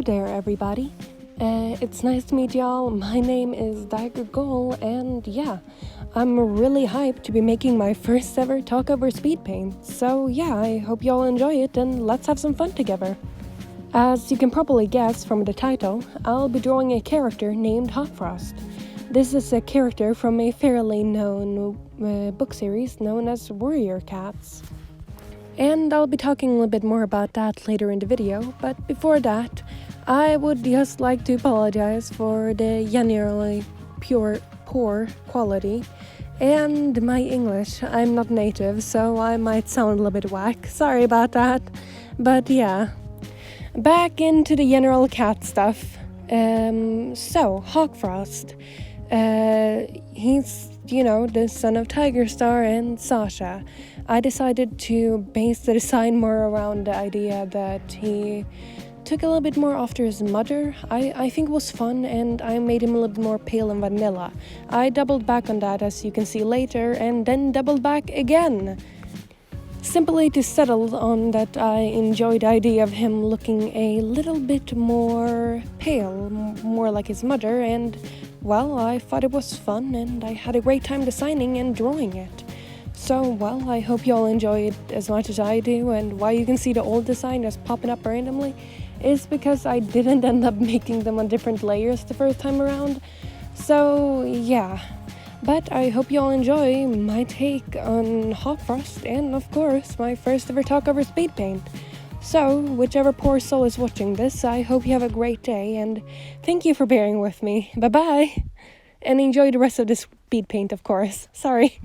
there, everybody. It's nice to meet y'all. My name is Dagger Goal, and yeah, I'm really hyped to be making my first ever talk over speed paint. So yeah, I hope y'all enjoy it, and let's have some fun together. As you can probably guess from the title, I'll be drawing a character named Hawkfrost. This is a character from a fairly known book series known as Warrior Cats. And I'll be talking a little bit more about that later in the video, but before that, I would just like to apologize for the generally poor quality and my English. I'm not native, so I might sound a little bit whack. Sorry about that. But yeah, back into the general cat stuff. So, Hawkfrost. He's, the son of Tiger Star and Sasha. I decided to base the design more around the idea that he took a little bit more after his mother. I think it was fun, and I made him a little bit more pale and vanilla. I doubled back on that, as you can see later, and then doubled back again. Simply to settle on that I enjoyed the idea of him looking a little bit more pale, more like his mother, and well, I thought it was fun, and I had a great time designing and drawing it. So, well, I hope y'all enjoy it as much as I do, and why you can see the old design just popping up randomly is because I didn't end up making them on different layers the first time around. So, yeah. But I hope y'all enjoy my take on Hawkfrost, and of course, my first ever talk over speed paint. So, whichever poor soul is watching this, I hope you have a great day, and thank you for bearing with me. Bye-bye! And enjoy the rest of this speed paint, of course. Sorry.